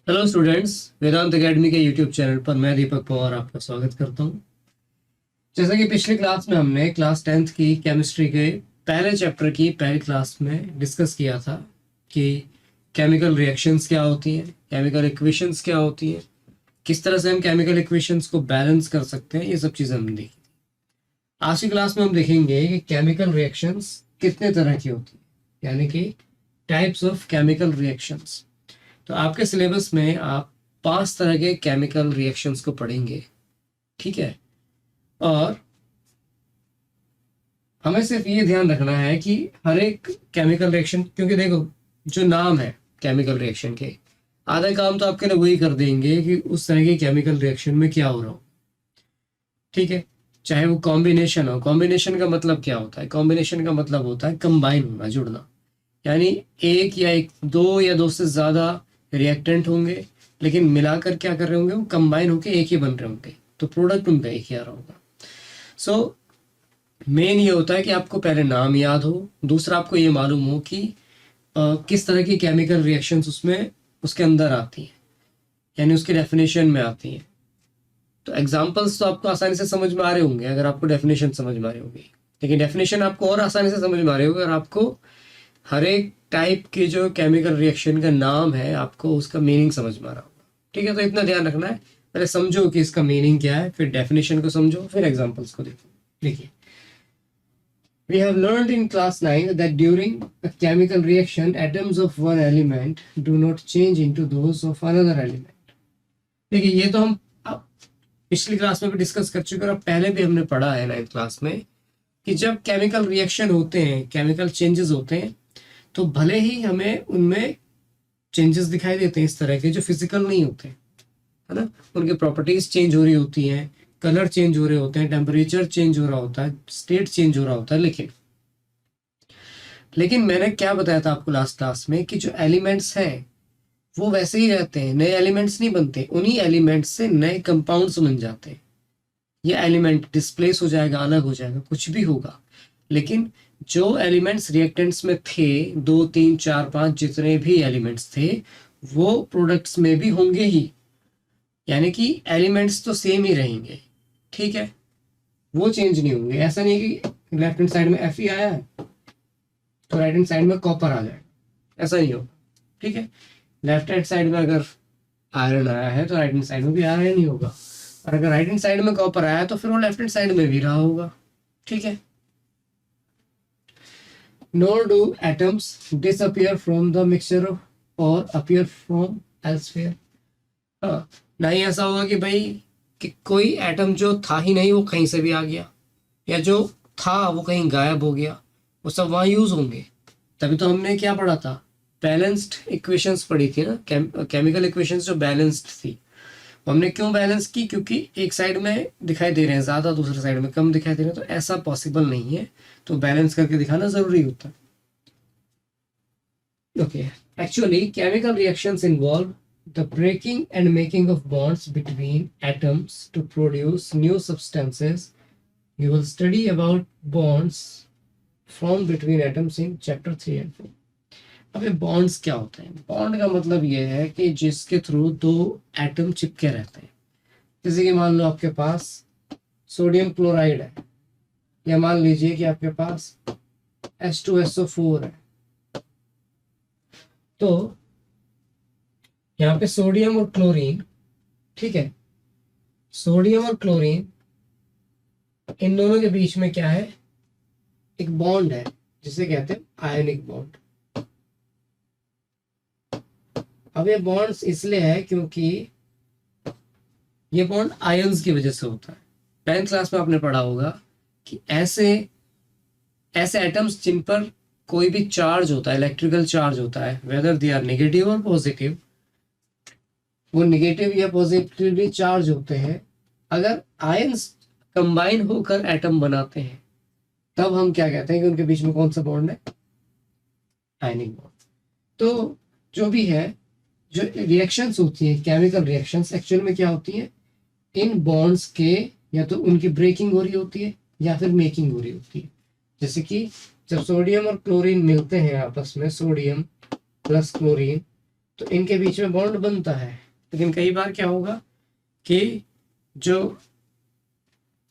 Hello students, वेदांत academy के YouTube channel पर मैं दीपक पवार आपका स्वागत करता हूं। जैसा कि पिछली क्लास में हमने क्लास 10th की केमिस्ट्री के पहले चैप्टर की पहली क्लास में डिस्कस किया था कि केमिकल रिएक्शंस क्या होती हैं, केमिकल इक्वेशंस क्या होती हैं, किस तरह से हम केमिकल इक्वेशंस को बैलेंस कर सकते हैं, ये सब चीज़ें हमने देखी। आज की क्लास में हम देखेंगे कि केमिकल रिएक्शंस कितने तरह की होती हैं, यानी कि टाइप्स ऑफ केमिकल रिएक्शंस। तो आपके सिलेबस में आप 5 तरह के केमिकल रिएक्शंस को पढ़ेंगे, ठीक है। और हमें सिर्फ ये ध्यान रखना है कि हर एक केमिकल रिएक्शन, क्योंकि देखो जो नाम है केमिकल रिएक्शन के, आधा काम तो आपके लिए वही कर देंगे कि उस तरह के केमिकल रिएक्शन में क्या हो रहा हो, ठीक है। चाहे वो कॉम्बिनेशन हो, कॉम्बिनेशन का मतलब क्या होता है? कॉम्बिनेशन का मतलब होता है कंबाइन होना, जुड़ना, यानी एक दो या दो से ज़्यादा रिएक्टेंट होंगे, लेकिन मिलाकर क्या कर रहे होंगे, वो कंबाइन होकर एक ही बन रहे होंगे, तो प्रोडक्ट उनका एक ही आ रहा होगा। सो मेन ये होता है कि आपको पहले नाम याद हो, दूसरा आपको ये मालूम हो कि किस तरह की केमिकल रिएक्शंस उसमें उसके अंदर आती हैं, यानी उसके डेफिनेशन में आती हैं। तो एग्जाम्पल्स तो आपको आसानी से समझ में आ रहे होंगे अगर आपको डेफिनेशन समझ में आ रही होगी, लेकिन डेफिनेशन आपको और आसानी से समझ में आ रही होगी अगर आपको हर एक टाइप के जो केमिकल रिएक्शन का नाम है आपको उसका मीनिंग समझ में आ रहा होगा, ठीक है। तो इतना ध्यान रखना है, पहले समझो कि इसका मीनिंग क्या है, फिर डेफिनेशन को समझो, फिर एग्जांपल्स को देखो। देखिए, we have learned in class 9 that during a chemical reaction atoms of one element do not change into those of another element। देखिए, ये तो हम पिछली क्लास में भी डिस्कस कर चुके हैं और पहले भी हमने पढ़ा है 9th क्लास में कि जब केमिकल रिएक्शन होते हैं, केमिकल चेंजेस होते हैं, तो भले ही हमें उनमें चेंजेस दिखाई देते हैं इस तरह के जो फिजिकल नहीं होते, है ना। उनकी प्रॉपर्टीज चेंज हो रही होती हैं, कलर चेंज हो रहे होते हैं, टेम्परेचर चेंज हो रहा होता है, स्टेट चेंज हो रहा होता है, लेकिन मैंने क्या बताया था आपको लास्ट क्लास में कि जो एलिमेंट्स हैं वो वैसे ही रहते हैं, नए एलिमेंट्स नहीं बनते, उन्हीं एलिमेंट्स से नए कंपाउंड्स बन जाते हैं। ये एलिमेंट डिस्प्लेस हो जाएगा, अलग हो जाएगा, कुछ भी होगा, लेकिन जो एलिमेंट्स रिएक्टेंट्स में थे, 2 3 4 5 जितने भी एलिमेंट्स थे वो प्रोडक्ट्स में भी होंगे ही, यानी कि एलिमेंट्स तो सेम ही रहेंगे, ठीक है, वो चेंज नहीं होंगे। ऐसा नहीं है कि लेफ्ट हैंड साइड में एफ ई आया है तो राइट हैंड साइड में कॉपर आ जाएगा, ऐसा नहीं होगा, ठीक है। लेफ्ट हैंड साइड में अगर आयरन आया है तो राइट हैंड साइड में भी आयरन ही होगा, और अगर राइट हैंड साइड में कॉपर आया है तो फिर वो लेफ्ट हैंड साइड में भी रहा होगा, ठीक है। Nor do atoms disappear from the mixture or appear from elsewhere। हाँ, ना ही ऐसा होगा कि भाई कि कोई एटम जो था ही नहीं वो कहीं से भी आ गया, या जो था वो कहीं गायब हो गया, वो सब वहाँ यूज होंगे। तभी तो हमने क्या पढ़ा था, बैलेंस्ड इक्वेशंस पढ़ी थी ना, केमिकल इक्वेशंस जो बैलेंस्ड थी। हमने क्यों बैलेंस की? क्योंकि एक साइड में दिखाई दे रहे हैं ज़्यादा, दूसरे साइड में कम दिखाई दे रहे हैं, तो ऐसा पॉसिबल नहीं है, तो बैलेंस करके दिखाना ज़रूरी होता है। Okay, actually, chemical reactions involve the breaking and making of bonds between atoms to produce new substances। You will study about bonds formed between atoms in chapter 3 and 4। अब ये बॉन्ड्स क्या होते हैं? बॉन्ड का मतलब ये है कि जिसके थ्रू दो एटम चिपके रहते हैं। जैसे कि मान लो आपके पास सोडियम क्लोराइड है, या मान लीजिए कि आपके पास H2SO4 है, तो यहाँ पे सोडियम और क्लोरीन, ठीक है, सोडियम और क्लोरीन इन दोनों के बीच में क्या है, एक बॉन्ड है जिसे कहते हैं आयनिक बॉन्ड। अब ये बॉन्ड्स इसलिए है क्योंकि ये बॉन्ड आयंस की वजह से होता है। 10th क्लास में आपने पढ़ा होगा कि ऐसे एटम्स जिन पर कोई भी चार्ज होता है, इलेक्ट्रिकल चार्ज होता है, वेदर दे आर नेगेटिव और पॉजिटिव, वो नेगेटिव या पॉजिटिवली चार्ज होते हैं, अगर आयंस कंबाइन होकर एटम बनाते हैं तब हम क्या कहते हैं कि उनके बीच में कौन सा बॉन्ड है, आयनिक बॉन्ड। तो जो भी है, जो रिएक्शंस होती है, केमिकल रिएक्शंस एक्चुअल में क्या होती है, इन बॉन्ड्स के या तो उनकी ब्रेकिंग हो रही होती है या फिर मेकिंग हो रही होती है। जैसे कि जब सोडियम और क्लोरीन मिलते हैं आपस में, सोडियम प्लस क्लोरीन, तो इनके बीच में बॉन्ड बनता है, लेकिन कई बार क्या होगा कि जो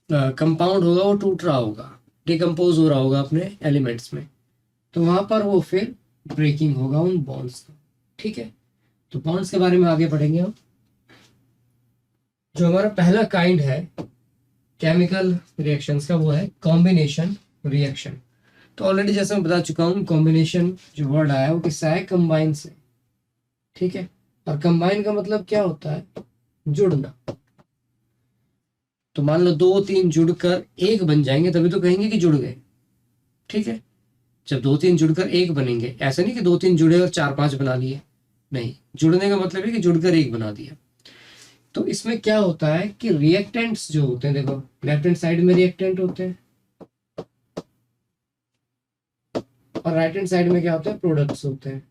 कंपाउंड होगा वो टूट रहा होगा, डिकम्पोज हो रहा होगा अपने एलिमेंट्स में, तो वहां पर वो फिर ब्रेकिंग होगा उन बॉन्ड्स का। ठीक है, तो बॉन्ड्स के बारे में आगे पढ़ेंगे हम। जो हमारा पहला काइंड है केमिकल रिएक्शंस का वो है कॉम्बिनेशन रिएक्शन। तो ऑलरेडी जैसे मैं बता चुका हूँ, कॉम्बिनेशन जो वर्ड आया है वो किससे है, कंबाइन से। ठीक है, और कंबाइन का मतलब क्या होता है, जुड़ना। तो मान लो 2-3 जुड़कर एक बन जाएंगे तभी तो कहेंगे कि जुड़ गए। ठीक है, जब 2-3 जुड़कर एक बनेंगे, ऐसा नहीं कि 2-3 जुड़े और 4-5 बना लिए, नहीं, जुड़ने का मतलब है कि जुड़कर एक बना दिया। तो इसमें क्या होता है कि रिएक्टेंट्स जो होते हैं, देखो लेफ्ट हैंड साइड में रिएक्टेंट होते हैं और राइट हैंड साइड में क्या होता है, प्रोडक्ट्स होते हैं।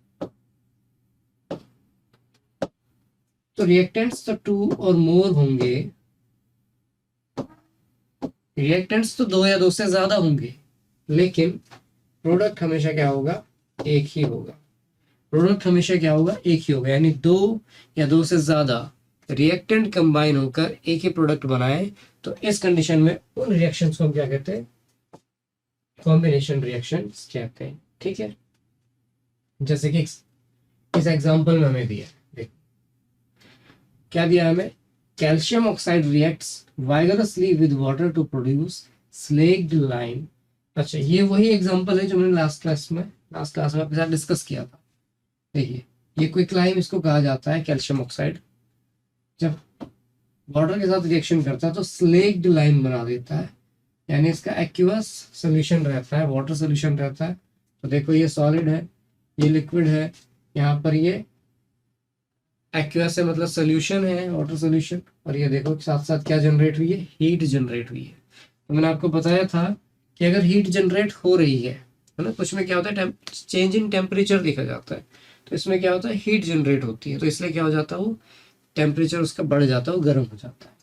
तो रिएक्टेंट्स तो 2 और मोर होंगे, रिएक्टेंट्स तो 2 या 2 से ज्यादा होंगे, लेकिन प्रोडक्ट हमेशा क्या होगा, एक ही होगा। प्रोडक्ट हमेशा क्या होगा, एक ही होगा। यानी 2 या 2 से ज्यादा रिएक्टेंट कंबाइन होकर एक ही प्रोडक्ट बनाए, तो इस कंडीशन में उन रिएक्शंस को हम क्या कहते हैं, कॉम्बिनेशन रिएक्शंस कहते हैं। ठीक है, जैसे कि इस एग्जांपल में हमें दिया, देख क्या दिया हमें, calcium oxide reacts vigorously with water to produce slaked lime. अच्छा, ये वही एग्जांपल है जो मैंने लास्ट क्लास में आपके साथ डिस्कस किया था। देखिए, ये क्विक लाइम इसको कहा जाता है, कैल्शियम ऑक्साइड जब वाटर के साथ रिएक्शन करता है तो स्लेग्ड लाइम बना देता है, यानी इसका एक्वस सोल्यूशन रहता है, वाटर सोल्यूशन रहता है। तो देखो ये सॉलिड है, ये लिक्विड है, यहाँ पर ये एक्वस है मतलब सोल्यूशन है, वाटर सोल्यूशन, और ये देखो साथ साथ क्या जनरेट हुई है, हीट जनरेट हुई है। तो मैंने आपको बताया था कि अगर हीट जनरेट हो रही है ना, कुछ में क्या होता है, चेंज इन टेम्परेचर देखा जाता है, तो इसमें क्या होता है, हीट जनरेट होती है, तो इसलिए क्या हो जाता है, वो टेम्परेचर उसका बढ़ जाता है, वो गर्म हो जाता है।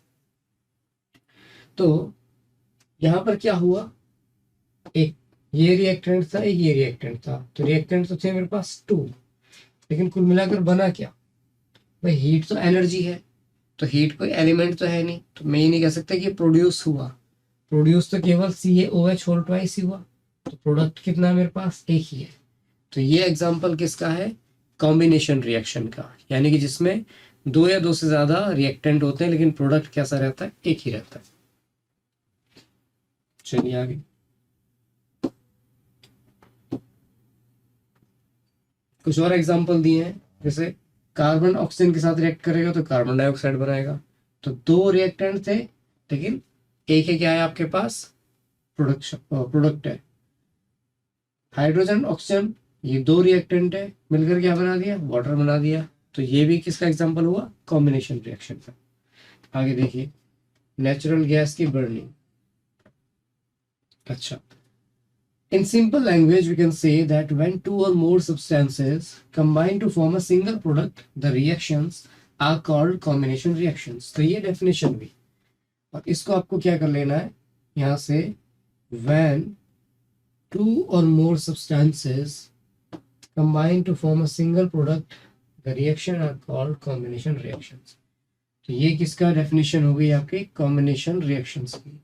तो यहाँ पर क्या हुआ, एक ये रिएक्टेंट था, एक ये रिएक्टेंट था, तो रिएक्टेंट तो थे मेरे पास 2, लेकिन कुल मिलाकर बना क्या भाई, हीट तो एनर्जी है, तो हीट कोई एलिमेंट तो है नहीं, तो मैं ये नहीं कह सकता कि प्रोड्यूस हुआ, प्रोड्यूस तो केवल CaOH होल ट्वाइस ही हुआ, तो प्रोडक्ट कितना है मेरे पास, एक ही है। तो ये एग्जांपल किसका है, कॉम्बिनेशन रिएक्शन का, यानी कि जिसमें 2 या 2 से ज्यादा रिएक्टेंट होते हैं लेकिन प्रोडक्ट कैसा रहता है, एक ही रहता है। चलिए आगे, कुछ और एग्जांपल दिए हैं, जैसे कार्बन ऑक्सीजन के साथ रिएक्ट करेगा तो कार्बन डाइऑक्साइड बनाएगा। तो 2 रिएक्टेंट थे लेकिन एक है, क्या है आपके पास, प्रोडक्ट है। हाइड्रोजन ऑक्सीजन, ये 2 रिएक्टेंट है, मिलकर क्या बना दिया, वाटर बना दिया। तो ये भी किसका एग्जांपल हुआ, कॉम्बिनेशन रिएक्शन का। आगे देखिए, नेचुरल गैस की बर्निंग। अच्छा, in simple language we can say that when 2 or more substances combine to form a single product, the reactions are called combination reactions। तो ये डेफिनेशन भी, और इसको आपको क्या कर लेना है यहाँ से, when 2 or more substances combine to form a single product, the reaction are called combination reactions। तो ये किसका डेफिनेशन हो गई आपके, कॉम्बिनेशन रिएक्शंस की।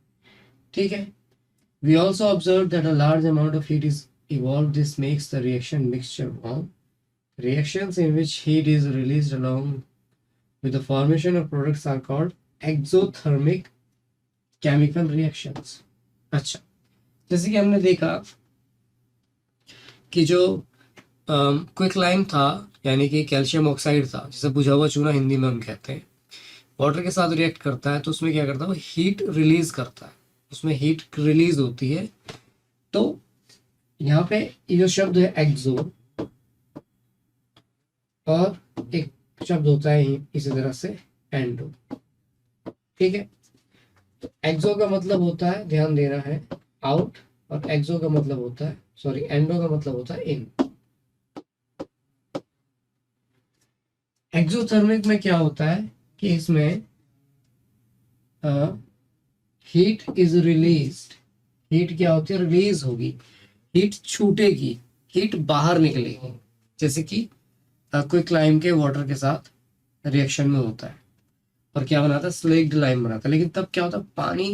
ठीक है, we also observed that a large amount of heat is evolved. This makes the reaction mixture warm. Reactions in which heat is released along with the formation of products are called exothermic chemical reactions। अच्छा, जैसे कि हमने देखा कि जो quick lime था, यानी कि कैल्शियम ऑक्साइड था, जिसे बुझा हुआ चूना हिंदी में हम कहते हैं, वाटर के साथ रिएक्ट करता है तो उसमें क्या करता है, वो हीट रिलीज करता है, उसमें हीट रिलीज होती है। तो यहाँ पे ये जो शब्द है एक्सो, और एक शब्द होता है इसी तरह से एंडो। ठीक है, तो एक्सो का मतलब होता है, ध्यान देना है, आउट, और एक्सो का मतलब होता है, सॉरी, एंडो का मतलब होता है इन। एक्सोथर्मिक में क्या होता है कि इसमें हीट इज रिलीज्ड, हीट क्या होती है, रिलीज होगी, हीट छूटेगी, हीट बाहर निकलेगी। जैसे कि क्विक लाइम के वाटर के साथ रिएक्शन में होता है और क्या बनाता है, स्लेक्ड लाइम बनाता है। लेकिन तब क्या होता है, पानी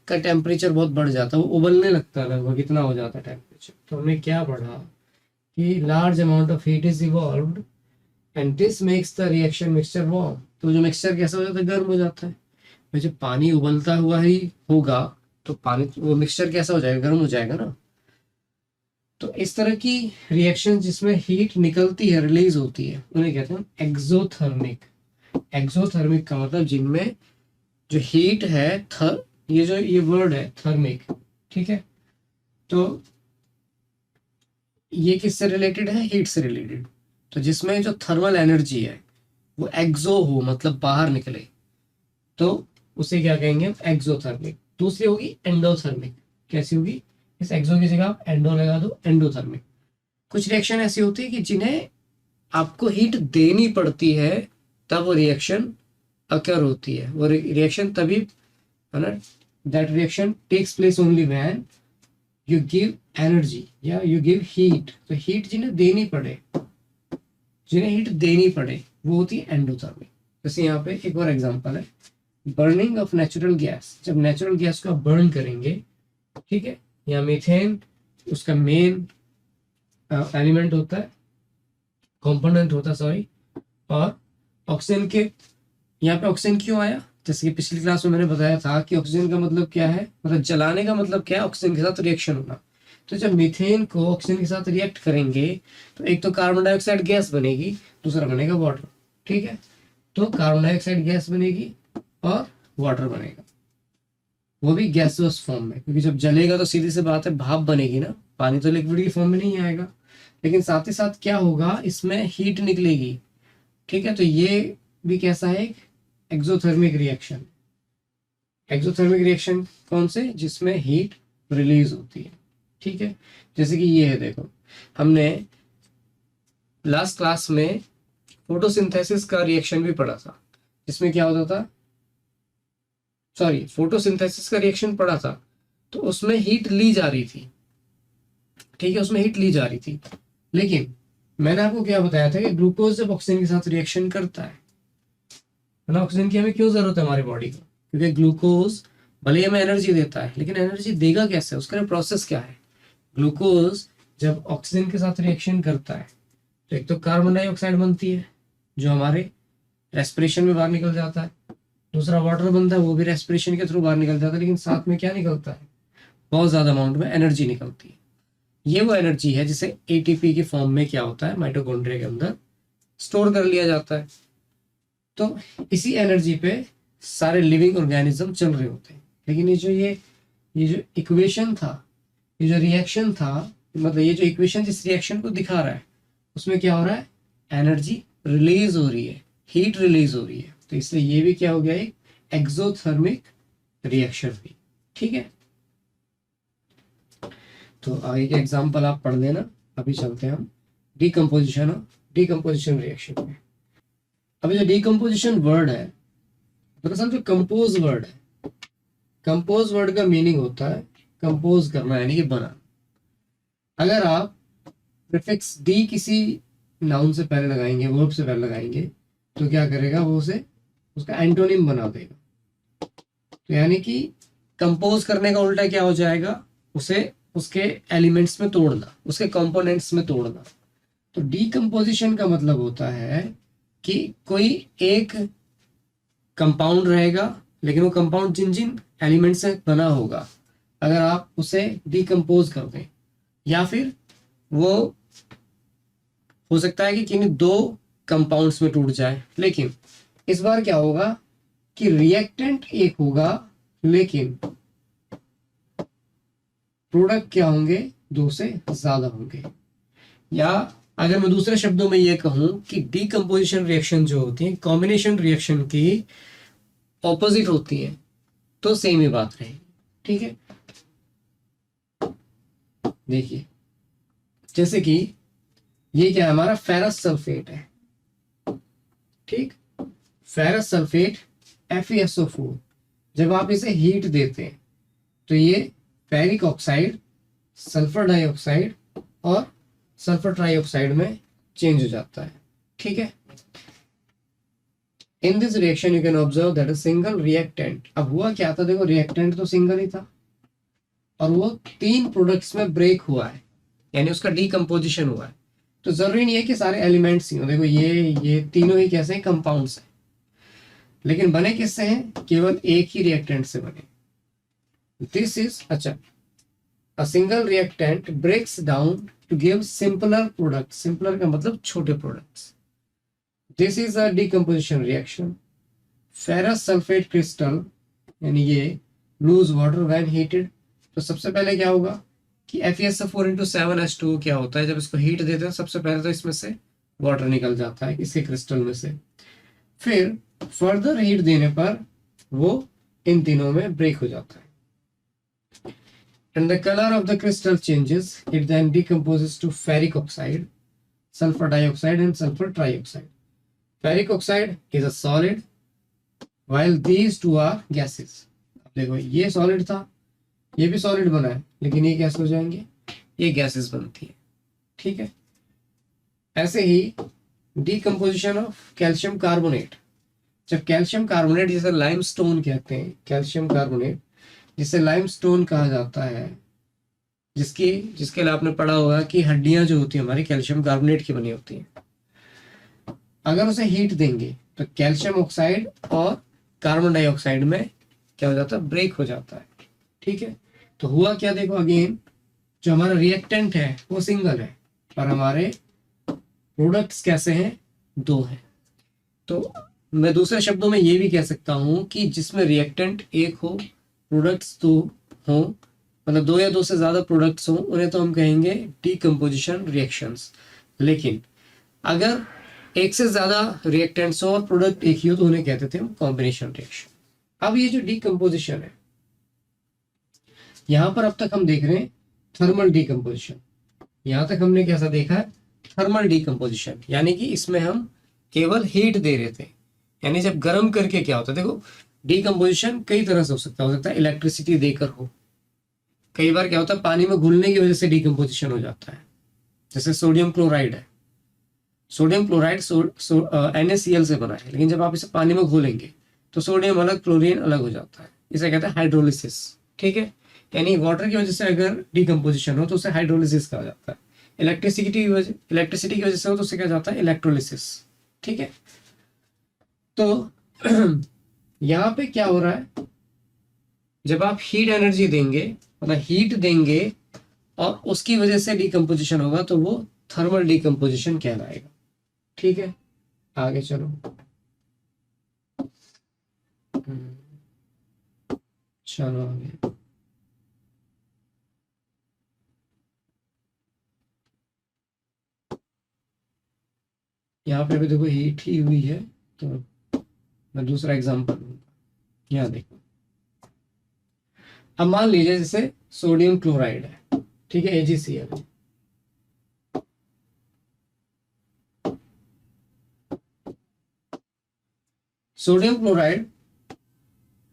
का टेम्परेचर बहुत बढ़ जाता है, वो उबलने लगता है, लगभग इतना हो जाता है टेम्परेचर। तो हमने क्या पढ़ा कि large amount of heat is evolved and this makes the reaction mixture warm. तो जो मिक्सचर कैसा हो जाता है, गर्म हो जाता है। तो जब पानी उबलता हुआ ही होगा तो पानी, वो मिक्सचर कैसा हो जाएगा, गर्म हो जाएगा ना। तो इस तरह की रिएक्शन जिसमें हीट निकलती है, रिलीज होती है, उन्हें कहते हैं एक्सोथर्मिक। एक्सोथर्मिक का मतलब जिनमें जो हीट है, थर, ये जो ये वर्ड है थर्मिक, ठीक है। तो ये किससे रिलेटेड है, हीट से रिलेटेड। तो जिसमें जो थर्मल एनर्जी है वो एक्सो हो, मतलब बाहर निकले, तो उसे क्या कहेंगे, एक्सोथर्मिक। दूसरी होगी एंडोथर्मिक। कैसी होगी, इस एक्सो की जगह आप एंडो लगा दो, एंडोथर्मिक। कुछ रिएक्शन ऐसी होती है कि जिन्हें आपको हीट देनी पड़ती है तब वो रिएक्शन अकर होती है। वो रिएक्शन तभी, है ना, that reaction takes place only when you give energy या यू गिव हीट। तो हीट जिन्हें देनी पड़े, जिन्हें हीट देनी पड़े, वो होती है एंडोथर्मिक। जैसे यहाँ पे एक और एग्जांपल है, बर्निंग ऑफ नेचुरल गैस। जब नेचुरल गैस को आप बर्न करेंगे, ठीक है, या मीथेन उसका मेन एलिमेंट होता है, कंपोनेंट होता है, सॉरी। और ऑक्सीजन के, यहाँ पे ऑक्सीजन क्यों आया, जैसे कि पिछली क्लास में मैंने बताया था कि ऑक्सीजन का मतलब क्या है, मतलब जलाने का मतलब क्या है, ऑक्सीजन के साथ रिएक्शन होना। तो जब मीथेन को ऑक्सीजन के साथ रिएक्ट करेंगे तो एक तो कार्बन डाइऑक्साइड गैस बनेगी, दूसरा बनेगा वाटर, ठीक है। तो कार्बन डाइऑक्साइड गैस बनेगी और वाटर बनेगा, वो भी गैसियस फॉर्म में, क्योंकि जब जलेगा तो सीधी सी बात है भाप बनेगी ना, पानी तो लिक्विड की फॉर्म में नहीं आएगा। लेकिन साथ ही साथ क्या होगा, इसमें हीट निकलेगी, ठीक है। तो ये भी कैसा है, एक एक्सोथर्मिक रिएक्शन। एक्सोथर्मिक रिएक्शन कौन से, जिसमें हीट रिलीज होती है, ठीक है। जैसे कि ये है, देखो हमने लास्ट क्लास में फोटोसिंथेसिस का रिएक्शन भी पढ़ा था, जिसमें क्या होता था, सॉरी, फोटोसिंथेसिस का रिएक्शन पढ़ा था। तो उसमें हीट ली जा रही थी, ठीक है, उसमें हीट ली जा रही थी। लेकिन मैंने आपको क्या बताया था कि ग्लूकोज जब ऑक्सीजन के साथ रिएक्शन करता है ना, ऑक्सीजन की हमें क्यों जरूरत है हमारी बॉडी को, क्योंकि ग्लूकोज भले ही हमें एनर्जी देता है, लेकिन एनर्जी देगा कैसे, उसका प्रोसेस क्या है। ग्लूकोज जब ऑक्सीजन के साथ रिएक्शन करता है तो एक तो कार्बन डाइऑक्साइड बनती है जो हमारे रेस्पिरेशन में बाहर निकल जाता है, दूसरा वाटर बनता है, वो भी रेस्पिरेशन के थ्रू बाहर निकल जाता है। लेकिन साथ में क्या निकलता है, बहुत ज्यादा अमाउंट में एनर्जी निकलती है। ये वो एनर्जी है जिसे एटीपी की फॉर्म में क्या होता है, माइटोकॉन्ड्रिया के अंदर स्टोर कर लिया जाता है। तो इसी एनर्जी पे सारे लिविंग ऑर्गेनिज्म चल रहे होते हैं। लेकिन ये जो इक्वेशन था, ये जो रिएक्शन था, मतलब ये जो इक्वेशन जिस रिएक्शन को दिखा रहा है, उसमें क्या हो रहा है, एनर्जी रिलीज हो रही है, हीट रिलीज हो रही है। तो इसलिए ये भी क्या हो गया, एक एक्सोथर्मिक रिएक्शन हुई, ठीक है। तो आगे के एग्जांपल आप पढ़ लेना। अभी चलते हैं हम डीकंपोजिशन रिएक्शन में। अभी जो डीकंपोजिशन वर्ड है, दरअसल जो कंपोज वर्ड है, कंपोज वर्ड का मीनिंग होता है कंपोज करना, यानी कि बना। अगर आप प्रीफिक्स डी किसी नाउन से पहले लगाएंगे, वर्ब से पहले लगाएंगे, तो क्या करेगा, वो उसे उसका एंटोनिम बना देगा। तो यानी कि कंपोज करने का उल्टा क्या हो जाएगा, उसे उसके एलिमेंट्स में तोड़ना, उसके कंपोनेंट्स में तोड़ना। तो डीकंपोजिशन का मतलब होता है कि कोई एक कंपाउंड रहेगा, लेकिन वो कंपाउंड जिन जिन एलिमेंट से बना होगा, अगर आप उसे डीकंपोज कर दें, या फिर वो हो सकता है कि किन्हीं दो कंपाउंड्स में टूट जाए। लेकिन इस बार क्या होगा कि रिएक्टेंट एक होगा, लेकिन प्रोडक्ट क्या होंगे, दो से ज्यादा होंगे। या अगर मैं दूसरे शब्दों में ये कहूं कि डीकंपोजिशन रिएक्शन जो होती है कॉम्बिनेशन रिएक्शन की ऑपोजिट होती है, तो सेम ही बात रहेगी, ठीक है। देखिए जैसे कि ये क्या है, हमारा फेरस सल्फेट है, ठीक। फेरस सल्फेट FeSO4, जब आप इसे हीट देते हैं तो ये फेरिक ऑक्साइड, सल्फर डाइऑक्साइड और सल्फर ट्राइऑक्साइड में चेंज हो जाता है, ठीक है। In this reaction you can observe that a single reactant, अब हुआ क्या था, देखो रिएक्टेंट तो सिंगल ही था और वो 3 प्रोडक्ट्स में ब्रेक हुआ है, यानी उसका डीकम्पोजिशन हुआ है। तो जरूरी नहीं है कि सारे एलिमेंट्स ही हो, देखो ये तीनों ही कैसे हैं, कंपाउंड्स हैं, लेकिन बने किससे हैं, केवल एक ही रिएक्टेंट से बने। दिस इज, अच्छा, a single reactant breaks down to give simpler product, simpler का मतलब छोटे products. This is a decomposition reaction. Ferrous sulphate crystal, यानी ये लूज वाटर व्हेन हीटेड, तो सबसे पहले क्या होगा कि FeSO4 × 7H2 क्या होता है, जब इसको हीट देते हैं सबसे पहले तो इसमें से वाटर निकल जाता है इसके क्रिस्टल में से, फिर फर्दर हीट देने पर वो इन तीनों में ब्रेक हो जाता है। And the color of the crystal changes. It then decomposes to ferric oxide, sulfur dioxide, and sulfur trioxide. Ferric oxide is a solid, while these two are gases. अब देखो ये सॉलिड था, ये भी सॉलिड बना है, लेकिन ये गैस हो जाएंगे, ये गैसेस बनती है, ठीक है। ऐसे ही डीकम्पोजिशन ऑफ कैल्शियम कार्बोनेट, जब कैल्शियम कार्बोनेट जिसे लाइमस्टोन कहते हैं, कैल्शियम कार्बोनेट जिसे लाइमस्टोन कहा जाता है, जिसके लिए आपने पढ़ा होगा कि हड्डियां जो होती है हमारी कैल्शियम कार्बोनेट की बनी होती हैं, अगर उसे हीट देंगे तो कैल्शियम ऑक्साइड और कार्बन डाइऑक्साइड में क्या हो जाता है, ब्रेक हो जाता है, ठीक है। तो हुआ क्या, देखो अगेन जो हमारा रिएक्टेंट है वो सिंगल है और हमारे प्रोडक्ट्स कैसे हैं, 2 हैं। तो मैं दूसरे शब्दों में ये भी कह सकता हूं कि जिसमें रिएक्टेंट एक हो, प्रोडक्ट्स 2 हो, मतलब 2 या 2 से ज्यादा प्रोडक्ट्स हो, उन्हें तो हम कहेंगे डीकम्पोजिशन रिएक्शंस। लेकिन अगर एक से ज्यादा रिएक्टेंट्स हो और प्रोडक्ट एक ही हो तो उन्हें कहते थे हम कॉम्बिनेशन रिएक्शन। अब ये जो डीकम्पोजिशन है, यहां पर अब तक हम देख रहे हैं थर्मल डीकम्पोजिशन, यहां तक हमने कैसा देखा है, थर्मल डीकम्पोजिशन, यानी कि इसमें हम केवल हीट दे रहे थे, यानी जब गर्म करके क्या होता है, देखो डीकम्पोजिशन कई तरह से हो सकता है इलेक्ट्रिसिटी देकर हो, कई बार क्या होता है पानी में घुलने की वजह से डीकम्पोजिशन हो जाता है, जैसे सोडियम क्लोराइड है, सोडियम क्लोराइड NaCl से बना है, लेकिन जब आप इसे पानी में घोलेंगे तो सोडियम अलग क्लोरीन अलग हो जाता है, इसे कहते हैं हाइड्रोलिसिस, ठीक है। यानी वाटर की वजह से अगर डीकम्पोजिशन हो तो उसे हाइड्रोलिसिस कहा जाता है, इलेक्ट्रिसिटी की वजह से हो तो उसे कहा जाता है इलेक्ट्रोलिसिस, ठीक है। तो यहाँ पे क्या हो रहा है, जब आप हीट एनर्जी देंगे, मतलब हीट देंगे और उसकी वजह से डीकम्पोजिशन होगा तो वो थर्मल डीकम्पोजिशन कहलाएगा, ठीक है। आगे चलो, चलो आगे, यहाँ पे भी देखो हीट ही हुई है, तो मैं दूसरा एग्जांपल लूंगा। यहाँ देखो, अब मान लीजिए जैसे सोडियम क्लोराइड है, ठीक है, AgCl है, सोडियम क्लोराइड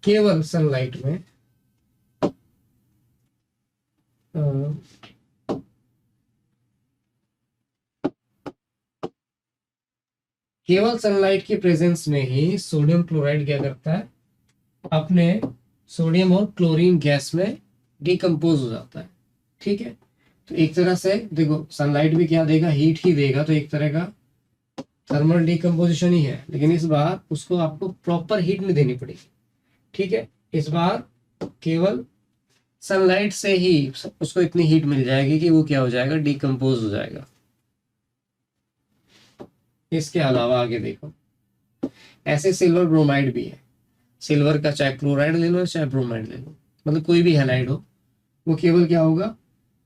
केवल सनलाइट में केवल सनलाइट की प्रेजेंस में ही सोडियम क्लोराइड क्या करता है, अपने सोडियम और क्लोरीन गैस में डिकम्पोज हो जाता है, ठीक है। तो एक तरह से देखो सनलाइट भी क्या देगा, हीट ही देगा, तो एक तरह का थर्मल डिकम्पोजिशन ही है, लेकिन इस बार उसको आपको प्रॉपर हीट नहीं देनी पड़ेगी, ठीक है। इस बार केवल सनलाइट से ही उसको इतनी हीट मिल जाएगी कि वो क्या हो जाएगा, डिकम्पोज हो जाएगा। इसके अलावा आगे देखो, ऐसे सिल्वर ब्रोमाइड भी है, सिल्वर का चाहे क्लोराइड ले लो चाहे ब्रोमाइड ले लो, मतलब कोई भी हैलाइड हो, वो केवल क्या होगा,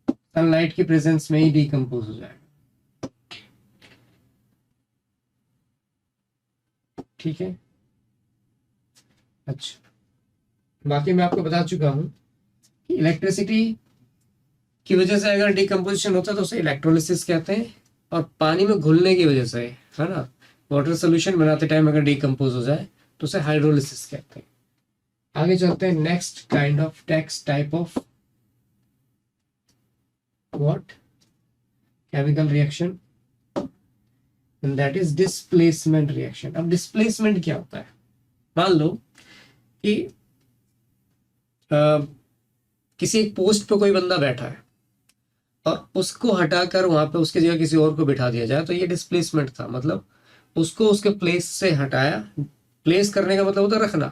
सनलाइट की प्रेजेंस में ही डिकम्पोज हो जाएगा, ठीक है। अच्छा, बाकी मैं आपको बता चुका हूं कि इलेक्ट्रिसिटी की वजह से अगर डिकम्पोजिशन होता है तो उसे इलेक्ट्रोलिसिस कहते हैं, और पानी में घुलने की वजह से, है ना, वाटर सोल्यूशन बनाते टाइम अगर डिकम्पोज हो जाए तो उसे हाइड्रोलिसिस कहते हैं। आगे चलते हैं, next kind of text type of what, chemical reaction. And that is displacement reaction. अब डिस्प्लेसमेंट क्या होता है? मान लो कि किसी एक पोस्ट पे कोई बंदा बैठा है और उसको हटाकर वहां पे उसकी जगह किसी और को बिठा दिया जाए, तो ये डिस्प्लेसमेंट था। मतलब उसको उसके प्लेस से हटाया। प्लेस करने का मतलब होता है रखना,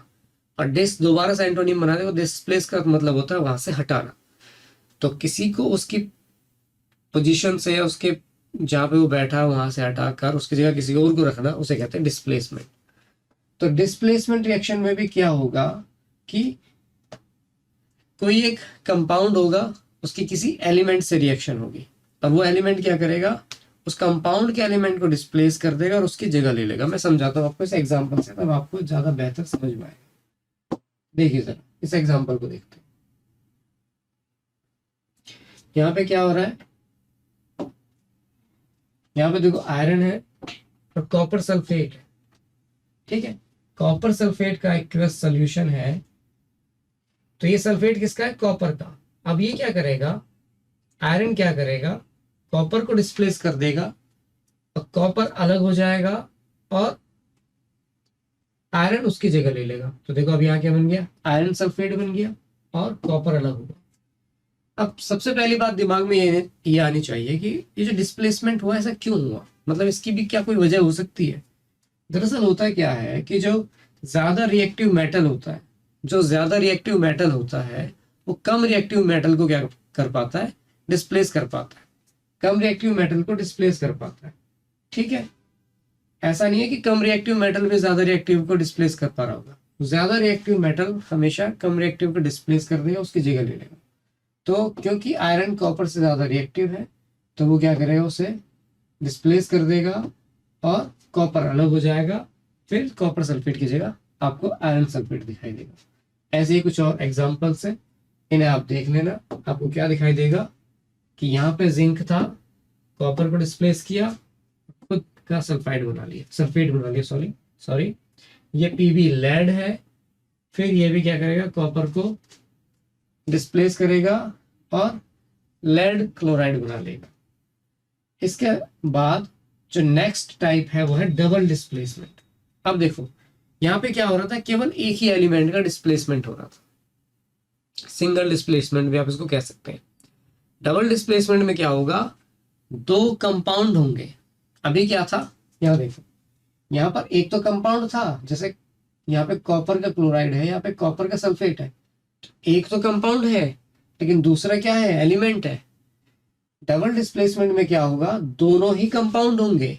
और डिस दोबारा से एंटोनिम बना दे, डिस्प्लेस का मतलब होता है वहां से हटाना। तो किसी को उसकी पोजीशन से या उसके जहाँ पे वो बैठा है वहां से हटाकर उसकी जगह किसी और को रखना, उसे कहते हैं डिस्प्लेसमेंट। तो डिस्प्लेसमेंट रिएक्शन में भी क्या होगा कि कोई एक कंपाउंड होगा, उसकी किसी एलिमेंट से रिएक्शन होगी, और वो एलिमेंट क्या करेगा, उस कंपाउंड के एलिमेंट को डिस्प्लेस कर देगा और उसकी जगह ले लेगा। मैं समझाता हूँ आपको इस एग्जांपल से, तब आपको ज्यादा बेहतर समझ में आएगा। देखिए जरा इस एग्जांपल को देखते हैं। यहाँ पे क्या हो रहा है, यहाँ पे देखो आयरन है और कॉपर सल्फेट है, ठीक है। कॉपर सल्फेट का एक्वस सोल्यूशन है, तो ये सल्फेट किसका है, कॉपर का। अब ये क्या करेगा, आयरन क्या करेगा, कॉपर को डिस्प्लेस कर देगा और कॉपर अलग हो जाएगा और आयरन उसकी जगह ले लेगा। तो देखो अब यहाँ क्या बन गया, आयरन सल्फेट बन गया और कॉपर अलग हो गया। अब सबसे पहली बात दिमाग में ये आनी चाहिए कि ये जो डिस्प्लेसमेंट हुआ ऐसा क्यों हुआ, मतलब इसकी भी क्या कोई वजह हो सकती है। दरअसल होता क्या है कि जो ज्यादा रिएक्टिव मेटल होता है, जो ज्यादा रिएक्टिव मेटल होता है वो कम रिएक्टिव मेटल को क्या कर पाता है, डिस्प्लेस कर पाता है। कम रिएक्टिव मेटल को डिस्प्लेस कर पाता है, ठीक है। ऐसा नहीं है कि कम रिएक्टिव मेटल भी ज्यादा रिएक्टिव को डिस्प्लेस कर पा रहा होगा। ज्यादा रिएक्टिव मेटल हमेशा कम रिएक्टिव को डिस्प्लेस कर देगा, उसकी जगह ले लेगा। तो क्योंकि आयरन कॉपर से ज्यादा रिएक्टिव है, तो वो क्या करेगा, उसे डिस्प्लेस कर देगा और कॉपर अलग हो जाएगा। फिर कॉपर सल्फेट की जगह आपको आयरन सल्फेट दिखाई देगा। ऐसे ही कुछ और एग्जांपल्स हैं, इन्हें आप देख लेना। आपको क्या दिखाई देगा कि यहाँ पे जिंक था, कॉपर को डिस्प्लेस किया, खुद का सल्फाइड बना लिया, सल्फेट बना लिया, सॉरी। ये पीबी लेड है, फिर ये भी क्या करेगा, कॉपर को डिस्प्लेस करेगा और लेड क्लोराइड बना लेगा। इसके बाद जो नेक्स्ट टाइप है वो है डबल डिस्प्लेसमेंट। अब देखो यहाँ पे क्या हो रहा था, केवल एक ही एलिमेंट का डिस्प्लेसमेंट हो रहा था, सिंगल डिस्प्लेसमेंट भी आप इसको कह सकते हैं। डबल डिस्प्लेसमेंट में क्या होगा, दो कंपाउंड होंगे। अभी क्या था, यहाँ देखो, यहाँ पर एक तो कंपाउंड था, जैसे यहाँ पे कॉपर का क्लोराइड है, यहाँ पे कॉपर का सल्फेट है। एक तो कंपाउंड है लेकिन दूसरा क्या है, एलिमेंट है। डबल डिस्प्लेसमेंट में क्या होगा, दोनों ही कंपाउंड होंगे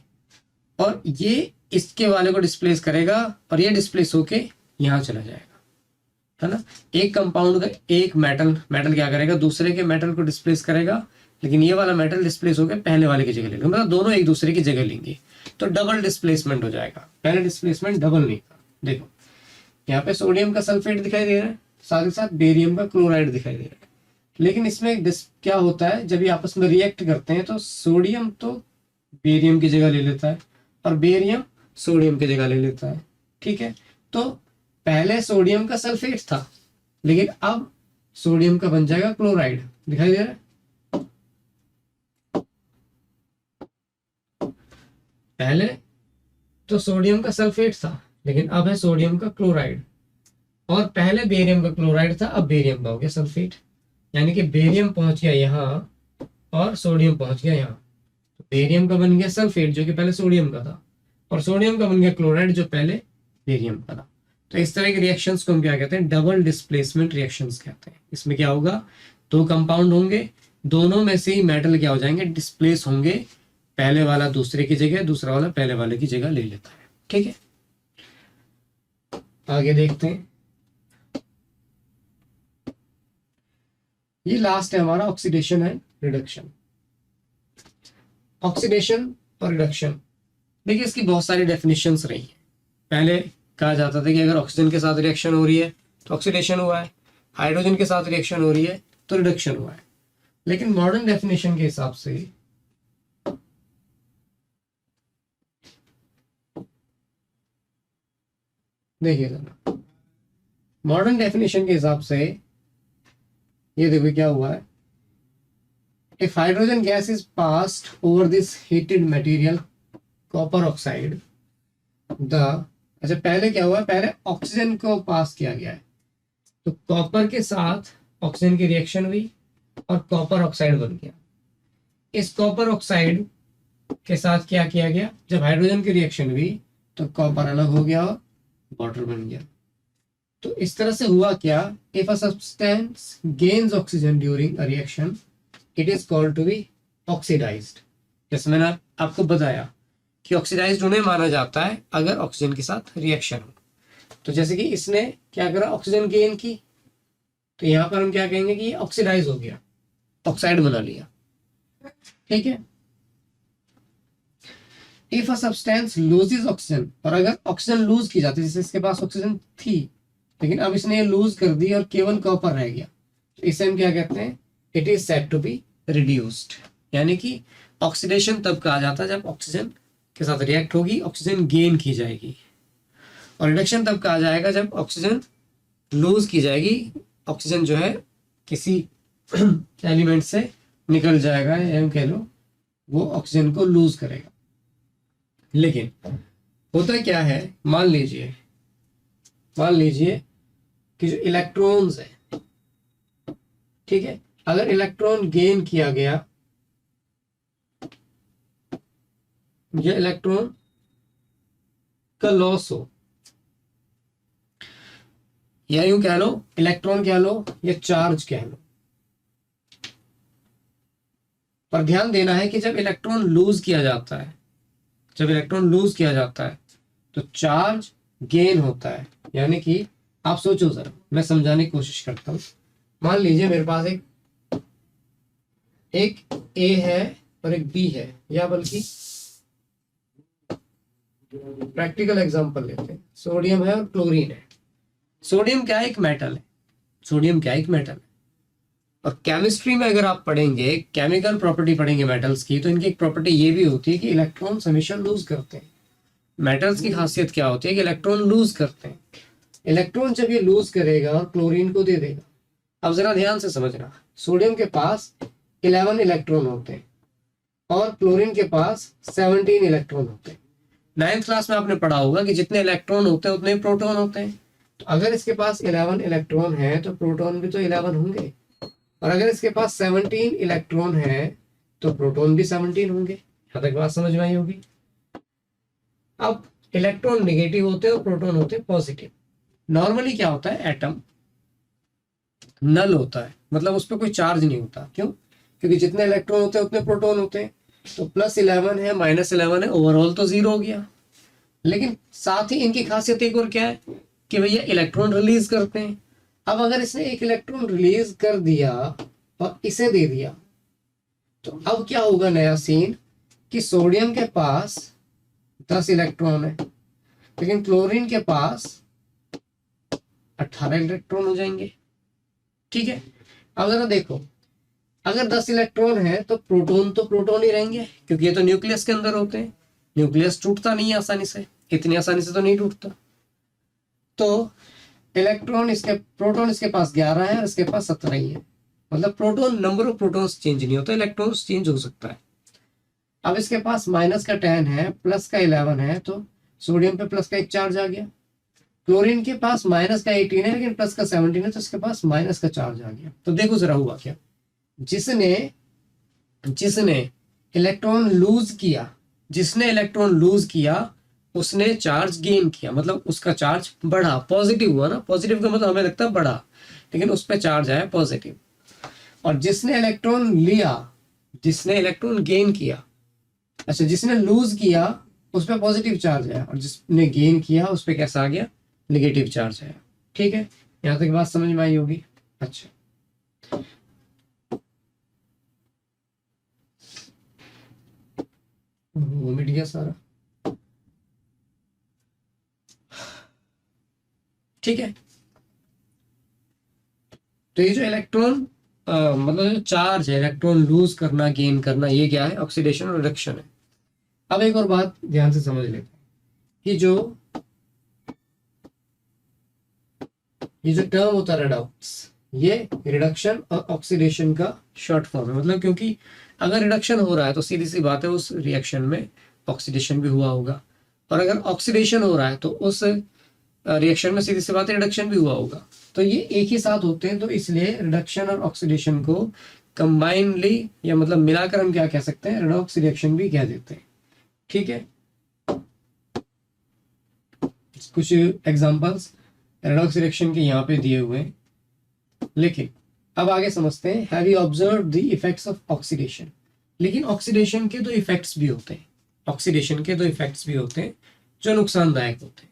और ये इसके वाले को डिस्प्लेस करेगा और ये डिस्प्लेस होके यहाँ चला जाएगा, है ना। एक कंपाउंड का एक मेटल क्या करेगा, दूसरे के मेटल को डिस्प्लेस करेगा, लेकिन ये वाला मेटल डिस्प्लेस होकर पहले वाले की जगह लेगा, मतलब दोनों एक दूसरे की जगह लेंगे, तो डबल डिस्प्लेसमेंट हो जाएगा। पहले डिस्प्लेसमेंट डबल नहीं था। देखो यहाँ पे सोडियम का सल्फेट दिखाई दे रहा है, साथ ही साथ बेरियम का क्लोराइड दिखाई दे रहा है। लेकिन इसमें क्या होता है, जब ये आपस में रिएक्ट करते हैं तो सोडियम तो बेरियम की जगह ले लेता है और बेरियम सोडियम की जगह ले लेता है, ठीक है। तो पहले सोडियम का सल्फेट था, लेकिन अब सोडियम का बन जाएगा क्लोराइड, दिखाई दे रहा है। पहले तो सोडियम का सल्फेट था, लेकिन अब है सोडियम का क्लोराइड। और पहले बेरियम का क्लोराइड था, अब बेरियम का हो गया सल्फेट। यानी कि बेरियम पहुंच गया यहाँ और सोडियम पहुंच गया यहाँ। तो बेरियम का बन गया सल्फेट जो कि पहले सोडियम का था, और सोडियम का बन गया क्लोराइड जो पहले बेरियम का था। तो इस तरह के रिएक्शंस को हम क्या कहते हैं, डबल डिस्प्लेसमेंट रिएक्शंस कहते हैं। इसमें क्या होगा, दो कंपाउंड होंगे, दोनों में से ही मेटल क्या हो जाएंगे, डिस्प्लेस होंगे। पहले वाला दूसरे की जगह, दूसरा वाला पहले वाले की जगह ले लेता है, ठीक है। आगे देखते हैं, ये लास्ट है हमारा ऑक्सीडेशन एंड रिडक्शन। ऑक्सीडेशन और रिडक्शन, देखिए इसकी बहुत सारी डेफिनेशंस रही हैं। पहले कहा जाता था कि अगर ऑक्सीजन के साथ रिएक्शन हो रही है तो ऑक्सीडेशन हुआ है, हाइड्रोजन के साथ रिएक्शन हो रही है तो रिडक्शन हुआ है। लेकिन मॉडर्न डेफिनेशन के हिसाब से देखिए जरा, मॉडर्न डेफिनेशन के हिसाब से ये देखो क्या हुआ है, if hydrogen gas is passed over this heated material copper oxide the, अच्छा पहले क्या हुआ, पहले ऑक्सीजन को पास किया गया है, तो कॉपर के साथ ऑक्सीजन की रिएक्शन हुई और कॉपर ऑक्साइड बन गया। इस कॉपर ऑक्साइड के साथ क्या किया गया, जब हाइड्रोजन की रिएक्शन हुई तो कॉपर अलग हो गया और वाटर बन गया। तो इस तरह से हुआ क्या, if a substance gains oxygen during a reaction it is called to be oxidised. जैसे मैंने आपको बताया कि ऑक्सीडाइज्ड उन्हें माना जाता है अगर ऑक्सीजन के साथ रिएक्शन हो। तो जैसे कि इसने क्या करा, ऑक्सीजन गेन की, तो यहां पर हम क्या कहेंगे कि ये ऑक्सीडाइज हो गया, ऑक्साइड बना लिया। ठीक है। If a substance loses oxygen, और अगर ऑक्सीजन लूज की जाती है, जैसे इसके पास ऑक्सीजन थी लेकिन अब इसने ये लूज कर दी और केवल कॉपर रह गया, तो इसे हम क्या कहते हैं, it is said to be reduced. यानी कि ऑक्सीडेशन तब कहा जाता है जब ऑक्सीजन के साथ रिएक्ट होगी, ऑक्सीजन गेन की जाएगी, और रिडक्शन तब कहा जाएगा जब ऑक्सीजन लूज की जाएगी, ऑक्सीजन जो है किसी एलिमेंट से निकल जाएगा, या कह लो वो ऑक्सीजन को लूज करेगा। लेकिन होता क्या है, मान लीजिए कि जो इलेक्ट्रॉन्स है, ठीक है, अगर इलेक्ट्रॉन गेन किया गया या इलेक्ट्रॉन का लॉस हो, या यूं कह लो इलेक्ट्रॉन कह लो या चार्ज कह लो, पर ध्यान देना है कि जब इलेक्ट्रॉन लूज किया जाता है, तो चार्ज गेन होता है। यानी कि आप सोचो जरा, मैं समझाने की कोशिश करता हूं। मान लीजिए मेरे पास एक ए है और एक बी है, या बल्कि प्रैक्टिकल एग्जांपल लेते हैं, सोडियम है और क्लोरीन है। सोडियम क्या है, एक मेटल है। और केमिस्ट्री में अगर आप पढ़ेंगे, केमिकल प्रॉपर्टी पढ़ेंगे मेटल्स की, तो इनकी एक प्रॉपर्टी ये भी होती है कि इलेक्ट्रॉन हमेशा लूज करते हैं। मेटल्स की खासियत क्या होती है कि इलेक्ट्रॉन लूज करते हैं। इलेक्ट्रॉन जब ये लूज करेगा और क्लोरीन को दे देगा, अब जरा ध्यान से समझना, सोडियम के पास 11 इलेक्ट्रॉन होते हैं और क्लोरीन के पास 17 इलेक्ट्रॉन होते हैं। 9th क्लास में आपने पढ़ा होगा कि जितने इलेक्ट्रॉन होते हैं उतने प्रोटॉन होते हैं। तो अगर इसके पास 11 इलेक्ट्रॉन है तो प्रोटॉन भी तो 11 होंगे, और अगर इसके पास 17 इलेक्ट्रॉन है तो प्रोटॉन भी 17 होंगे। यहां तक बात समझ में आई होगी। अब इलेक्ट्रॉन नेगेटिव होते हैं और प्रोटॉन होते हैं पॉजिटिव। नॉर्मली क्या होता है, एटम नल होता है, मतलब उस पर कोई चार्ज नहीं होता। क्यों? क्योंकि जितने इलेक्ट्रॉन होते हैं उतने प्रोटॉन होते हैं। तो +11 है, -11 है, ओवरऑल तो 0 हो गया। लेकिन साथ ही इनकी खासियत एक और क्या है कि भैया इलेक्ट्रॉन रिलीज करते हैं। अब अगर इसने एक इलेक्ट्रॉन रिलीज कर दिया और इसे दे दिया, तो अब क्या होगा, नया सीन कि सोडियम के पास 10 इलेक्ट्रॉन है लेकिन क्लोरीन के पास 18 इलेक्ट्रॉन हो जाएंगे। ठीक है। अब जरा देखो, अगर 10 इलेक्ट्रॉन है तो प्रोटॉन ही रहेंगे, क्योंकि ये तो न्यूक्लियस के अंदर होते हैं। न्यूक्लियस टूटता नहीं है आसानी से, इतनी आसानी से तो नहीं टूटता। तो प्रोटॉन इसके पास 11 है और इसके पास 17 ही है। मतलब नंबर ऑफ प्रोटॉन्स चेंज नहीं होता, इलेक्ट्रॉन्स चेंज हो सकता है। अब इसके पास -10 है, +11 है, तो सोडियम पे प्लस का एक चार्ज आ गया। क्लोरीन के पास -18 है लेकिन +17 है, तो इसके पास माइनस का चार्ज आ गया। तो देखो जरा हुआ क्या, जिसने इलेक्ट्रॉन लूज किया उसने चार्ज गेन किया, मतलब उसका चार्ज बढ़ा, पॉजिटिव हुआ ना। पॉजिटिव का मतलब हमें लगता है बढ़ा, लेकिन उस पर चार्ज आया पॉजिटिव। और जिसने इलेक्ट्रॉन गेन किया, अच्छा जिसने लूज किया उस पर पॉजिटिव चार्ज आया, और जिसने गेन किया उस पर कैसा आ गया, नेगेटिव चार्ज आया। ठीक है, यहां तक बात समझ में आई होगी। अच्छा, वो मिट गया सारा। ठीक है, तो ये जो इलेक्ट्रॉन मतलब जो चार्ज है, इलेक्ट्रॉन लूज करना, गेन करना, ये क्या है, ऑक्सीडेशन और रिडक्शन है। अब एक और बात ध्यान से समझ लेते हैं कि जो टर्म होता है रेडॉक्स, ये रिडक्शन और ऑक्सीडेशन का शॉर्ट फॉर्म है। मतलब क्योंकि अगर रिडक्शन हो रहा है तो सीधी सी बात है उस रिएक्शन में ऑक्सीडेशन भी हुआ होगा, और अगर ऑक्सीडेशन हो रहा है तो उस रिएक्शन में सीधी सी बात है रिडक्शन भी हुआ होगा। तो ये एक ही साथ होते हैं, तो इसलिए रिडक्शन और ऑक्सीडेशन को कंबाइनली या मतलब मिलाकर हम क्या कह सकते हैं, रेडॉक्स रिएक्शन भी कह देते हैं। ठीक है, कुछ एग्जांपल्स रेडॉक्स रिएक्शन के यहाँ पे दिए हुए हैं, लेकिन अब आगे समझते हैं। Have you observe the effects of oxidation. लेकिन ऑक्सीडेशन के दो इफेक्ट्स भी होते हैं, ऑक्सीडेशन के दो इफेक्ट्स भी होते हैं जो नुकसानदायक होते हैं,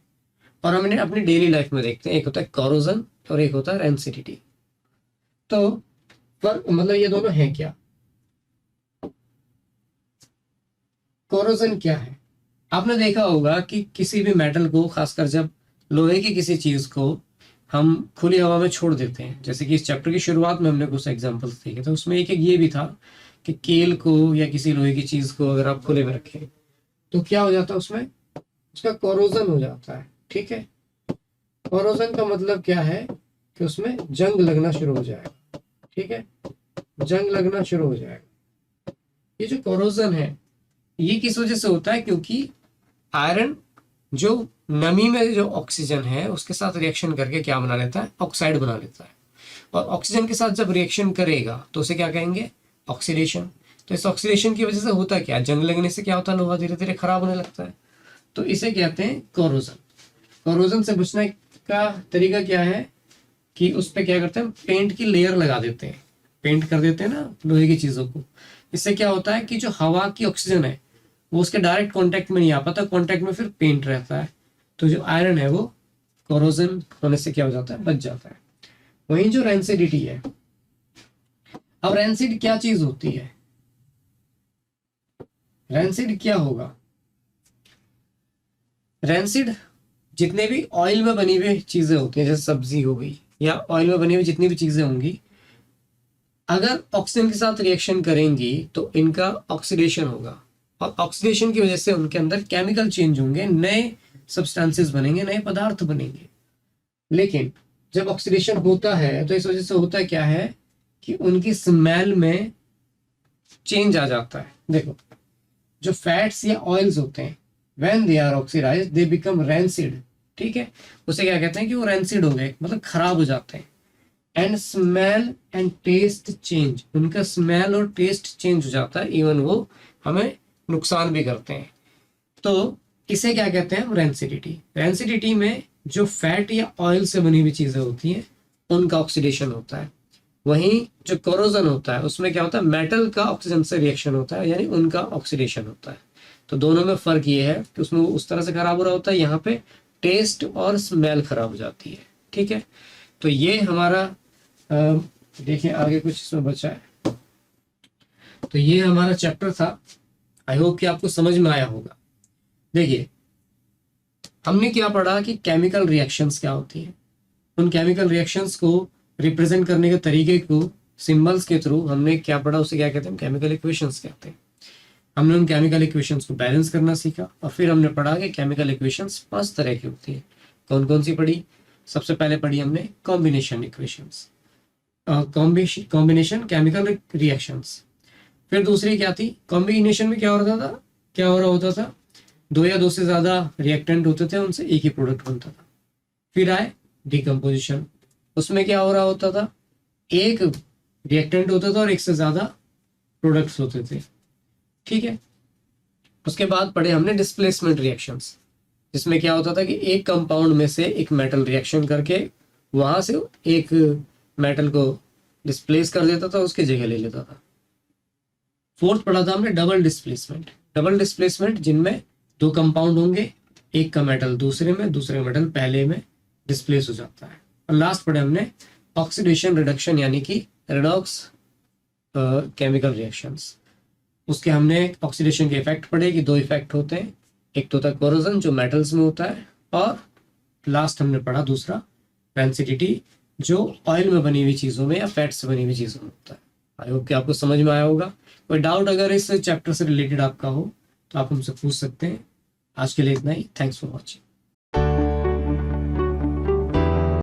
और हमने अपनी डेली लाइफ में देखते हैं। एक होता है कोरोजन और एक होता है रेंसिडिटी। तो पर मतलब ये दोनों हैं क्या? कोरोजन क्या है? आपने देखा होगा कि किसी भी मेटल को, खासकर जब लोहे की किसी चीज को हम खुली हवा में छोड़ देते हैं, जैसे कि इस चैप्टर की शुरुआत में हमने कुछ एग्जांपल्स देखे थे, उसमें एक ये भी था कि केल को या किसी लोहे की चीज को अगर आप खुले में रखें तो क्या हो जाता है, उसमें उसका कोरोजन हो जाता है। ठीक है, कोरोजन का मतलब क्या है कि उसमें जंग लगना शुरू हो जाएगा। ठीक है, जंग लगना शुरू हो जाएगा। ये जो कोरोजन है ये किस वजह से होता है? क्योंकि आयरन जो नमी में जो ऑक्सीजन है उसके साथ रिएक्शन करके क्या बना लेता है, ऑक्साइड बना लेता है, और ऑक्सीजन के साथ जब रिएक्शन करेगा तो उसे क्या कहेंगे, ऑक्सीडेशन। तो इस ऑक्सीडेशन की वजह से होता क्या, जंग लगने से क्या होता है, लोहा धीरे धीरे खराब होने लगता है, तो इसे कहते हैं कोरोजन। कोरोजन से बचने का तरीका क्या है कि उस पर क्या करते हैं, पेंट की लेयर लगा देते हैं, पेंट कर देते हैं ना लोहे की चीजों को। इससे क्या होता है कि जो हवा की ऑक्सीजन है वो उसके डायरेक्ट कांटेक्ट में नहीं आ पाता, कांटेक्ट में फिर पेंट रहता है, तो जो आयरन है वो कोरोजन होने से क्या हो जाता है, बच जाता है। वहीं जो रेंसिडिटी है, अब रेंसिड क्या चीज होती है, रेंसिड क्या होगा? रेंसिड जितने भी ऑयल में बनी हुई चीजें होती हैं, जैसे सब्जी हो गई या ऑयल में बनी हुई जितनी भी चीजें होंगी, अगर ऑक्सीजन के साथ रिएक्शन करेंगी तो इनका ऑक्सीडेशन होगा, और ऑक्सीडेशन की वजह से उनके अंदर केमिकल चेंज होंगे, नए सब्सटेंसेस बनेंगे, नए पदार्थ बनेंगे। लेकिन जब ऑक्सीडेशन होता है तो इस वजह से होता क्या है कि उनकी स्मेल में चेंज आ जाता है। देखो, जो फैट्स या ऑयल्स होते हैं when they are oxidised they become rancid. ठीक है, उसे क्या कहते हैं कि वो रैंसिड हो गए, मतलब खराब हो जाते हैं। And smell and taste change, उनका स्मेल और टेस्ट चेंज हो जाता है, इवन वो हमें नुकसान भी करते हैं। तो इसे क्या कहते हैं, रेंसिडिटी। रेंसिडिटी में जो फैट या ऑयल से बनी हुई चीजें होती हैं उनका ऑक्सीडेशन होता है। वहीं जो कोरोजन होता है उसमें क्या होता है, मेटल का ऑक्सीजन से रिएक्शन होता है, यानी उनका ऑक्सीडेशन होता है। तो दोनों में फर्क ये है कि उसमें उस तरह से खराब हो रहा होता है, यहाँ पे टेस्ट और स्मेल खराब हो जाती है। ठीक है, तो ये हमारा देखिए आगे कुछ इसमें बचा है। तो ये हमारा चैप्टर था, आई होप कि आपको समझ में आया होगा। देखिए हमने क्या पढ़ा कि केमिकल रिएक्शंस क्या होती हैं, उन केमिकल रिएक्शंस को रिप्रेजेंट करने के तरीके को सिंबल्स के थ्रू हमने क्या पढ़ा, उसे क्या कहते हैं, केमिकल इक्वेशंस कहते हैं। हमने उन केमिकल इक्वेशंस को बैलेंस करना सीखा, और फिर हमने पढ़ा कि केमिकल इक्वेशंस 5 तरह की होती है। कौन कौन सी पढ़ी? सबसे पहले पढ़ी हमने combination equations, combination chemical reactions. फिर दूसरी क्या थी, कॉम्बिनेशन में क्या हो रहा था, क्या हो रहा होता था, दो या दो से ज्यादा रिएक्टेंट होते थे, उनसे एक ही प्रोडक्ट बनता था। फिर आए डिकम्पोजिशन, उसमें क्या हो रहा होता था, एक रिएक्टेंट होता था और एक से ज्यादा प्रोडक्ट्स होते थे। ठीक है, उसके बाद पढ़े हमने डिस्प्लेसमेंट रिएक्शंस, जिसमें क्या होता था कि एक कंपाउंड में से एक मेटल रिएक्शन करके वहां से एक मेटल को डिस्प्लेस कर देता था, उसकी जगह ले लेता था। फोर्थ पढ़ा था हमने डबल डिस्प्लेसमेंट, डबल डिस्प्लेसमेंट जिनमें दो कंपाउंड होंगे, एक का मेटल दूसरे में, दूसरे का मेटल पहले में डिस्प्लेस हो जाता है। और लास्ट पढ़े हमने ऑक्सीडेशन रिडक्शन, यानी कि रेडॉक्स केमिकल रिएक्शंस। उसके हमने ऑक्सीडेशन के इफेक्ट पढ़े कि 2 इफेक्ट होते हैं, एक तो होता है कोरोजन जो मेटल्स में होता है, और लास्ट हमने पढ़ा दूसरा रेंसिडिटी जो ऑयल में बनी हुई चीज़ों में या फैट से बनी हुई चीज़ों में होता है। आई होप कि आपको समझ में आया होगा। कोई डाउट अगर इस चैप्टर से रिलेटेड आपका हो तो आप हमसे पूछ सकते हैं। आज के लिए इतना ही, थैंक्स फॉर वॉचिंग।